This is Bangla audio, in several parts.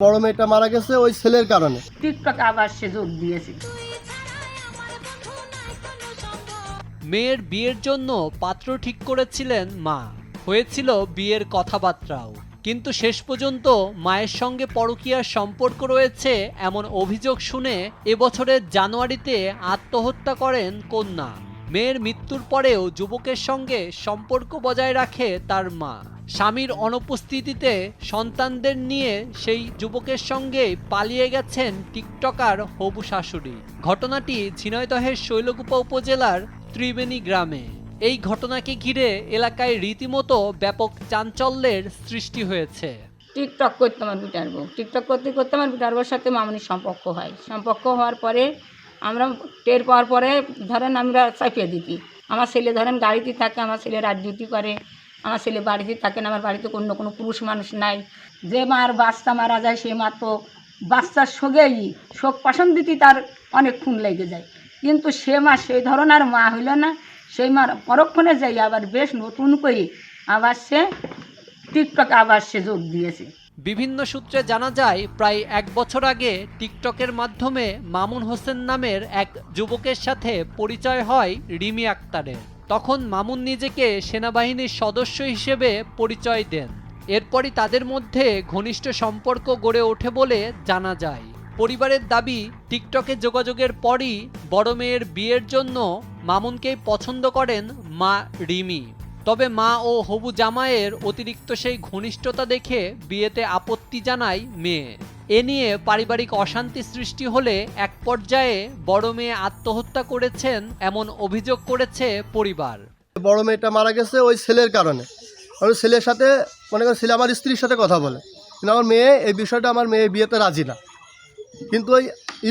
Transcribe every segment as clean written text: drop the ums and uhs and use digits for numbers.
বড় মেয়েটা মারা গেছে ওই ছেলের কারণে। টিকটকে আবার সে যোগ দিয়েছে। মেয়ের বিয়ের জন্য পাত্র ঠিক করেছিলেন মা, হয়েছিল বিয়ের কথাবার্তাও, কিন্তু শেষ পর্যন্ত মায়ের সঙ্গে পরকীয়ার সম্পর্ক রয়েছে এমন অভিযোগ শুনে এবছরের জানুয়ারিতে আত্মহত্যা করেন কন্যা। মেয়ের মৃত্যুর পরেও যুবকের সঙ্গে সম্পর্ক বজায় রাখে তার মা। স্বামীর অনুপস্থিতিতে সন্তানদের নিয়ে সেই যুবকের সঙ্গে পালিয়ে গেছেন টিকটকার হবু শাশুড়ি। ঘটনাটি ঝিনাইদহের শৈলকুপা উপজেলার ত্রিবেণী গ্রামে। এই ঘটনাকে ঘিরে এলাকায় রীতিমতো ব্যাপক চাঞ্চল্যের সৃষ্টি হয়েছে। টিকটক করতে আমার বিটার বউ, টিকটক করতে করতে আমার বিটার বউর সাথে মামনির সম্পর্ক হয়। সম্পর্ক হওয়ার পরে আমরা টের পাওয়ার পরে ধরেন আমরা চাপিয়ে দিতি। আমার ছেলে ধরেন গাড়িতে থাকে, আমার ছেলে রাত ডিউটি করে, আমার ছেলে বাড়িতে থাকে না, আমার বাড়িতে কোনো পুরুষ মানুষ নাই। যে মার বাচ্চা মারা যায় সে মা তো বাচ্চার সঙ্গেই শোক পাশন দিতে তার অনেক খুন লেগে যায়, কিন্তু সে মা সেই ধরনের মা হইল না। সেই মার পরক্ষণে যাই আবার বেশ নতুন করে আবার সে টিকটকে আবার সে যোগ দিয়েছে। বিভিন্ন সূত্রে জানা যায় প্রায় 1 বছর আগে টিকটকের মাধ্যমে মামুন হোসেন নামের এক যুবকের সাথে পরিচয় হয় রিমি আক্তারের। তখন মামুন নিজেকে সেনাবাহিনীর সদস্য হিসেবে পরিচয় দেন। এরপরই তাদের মধ্যে ঘনিষ্ঠ সম্পর্ক গড়ে ওঠে বলে জানা যায়। পরিবারের দাবি, টিকটকে যোগাযোগের পরই বড় মেয়ের বিয়ের জন্য মামুনকেই পছন্দ করেন মা রিমি। তবে মা ও হবু জামাইয়ের অতিরিক্ত সেই ঘনিষ্ঠতা দেখে বিয়েতে আপত্তি জানায় মেয়ে। এ নিয়ে পারিবারিক অশান্তি সৃষ্টি হলে এক পর্যায়ে বড় মেয়ে আত্মহত্যা করেছেন এমন অভিযোগ করেছে পরিবার। বড় মেয়েটা মারা গেছে ওই ছেলের কারণে। ওই ছেলের সাথে মনে করেন ছেলে আমার স্ত্রীর সাথে কথা বলে, কিন্তু আমার মেয়ে এই বিষয়টা আমার মেয়ে বিয়েতে রাজি না, কিন্তু ওই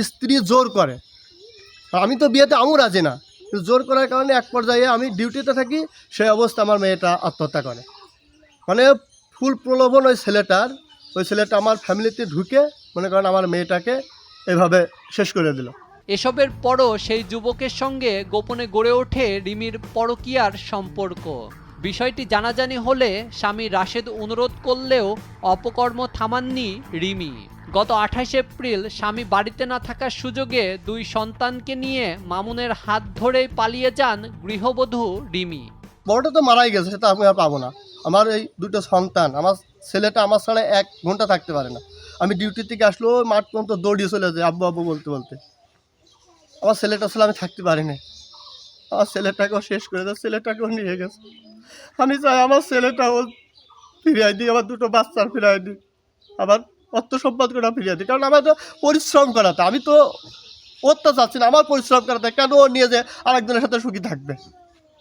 স্ত্রী জোর করে। আমি তো বিয়েতে আমও রাজি না, কিন্তু জোর করার কারণে এক পর্যায়ে আমি ডিউটিতে থাকি, সেই অবস্থা আমার মেয়েটা আত্মহত্যা করে। মানে ফুল প্রলোভন ওই ছেলেটা আমার ফ্যামিলিতে ঢুকে মনে করেন আমার মেয়েটাকে এভাবে শেষ করে দিল। এসবের পরও সেই যুবকের সঙ্গে গোপনে গড়ে ওঠে রিমির পরকীয়ার সম্পর্ক। বিষয়টি জানাজানি হলে স্বামী রাশেদ অনুরোধ করলেও অপকর্ম থামাননি রিমি। গত 28 এপ্রিল স্বামী বাড়িতে না থাকার সুযোগে 2 সন্তানকে নিয়ে মামুনের হাত ধরেই পালিয়ে যান গৃহবধূ রিমি। বড়টা তো মারাই গেছে, সেটা আমি আর পাবো না। আমার এই 2টো সন্তান, আমার ছেলেটা আমার ছাড়া 1 ঘন্টা থাকতে পারে না। আমি ডিউটি থেকে আসলেও মাঠ পর্যন্ত দৌড়িয়ে চলে যায় আব্বু আব্বু বলতে বলতে। আমার ছেলেটা আসলে আমি থাকতে পারি না। আমার ছেলেটাকেও শেষ করে দেয়, ছেলেটাকেও নিয়ে গেছে। আমি চাই আমার ছেলেটাও ফিরিয়ে দিই, আমার 2টো বাচ্চার ফিরিয়ে দিই, আবার অর্থ সম্পদটা ফিরিয়ে দিই। কারণ আমার তো পরিশ্রম করাতে, আমি তো করতে চাচ্ছি না, আমার পরিশ্রম করাতে কেন ও নিয়ে যে আরেকজনের সাথে সুখী থাকবে।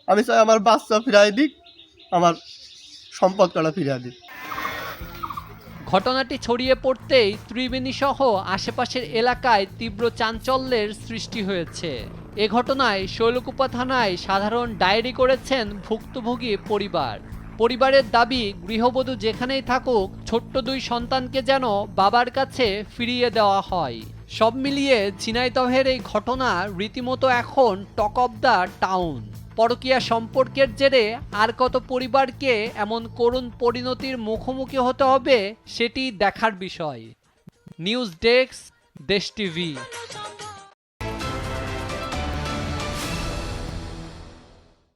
আমি চাই আমার বাচ্চা ফিরিয়ে দিক, আমার সম্পদ করা ফিরিয়ে দিক। ঘটনাটি ছড়িয়ে পড়তেই ত্রিবেণী সহ আশেপাশের এলাকায় তীব্র চাঞ্চল্যের সৃষ্টি হয়েছে। এ ঘটনায় শৈলকুপা থানায় সাধারণ ডায়েরি করেছেন ভুক্তভোগী পরিবার। পরিবারের দাবি, গৃহবধূ যেখানেই থাকুক ছোট্ট 2 সন্তানকে যেন বাবার কাছে ফিরিয়ে দেওয়া হয়। সব মিলিয়ে ঝিনাইদহের এই ঘটনা রীতিমতো এখন টক অব দ্য টাউন। পরকীয়া সম্পর্কের জেরে আর কত পরিবারকে এমন করুণ পরিণতির মুখোমুখি হতে হবে সেটি দেখার বিষয়। নিউজ ডেস্ক, দেশ টিভি।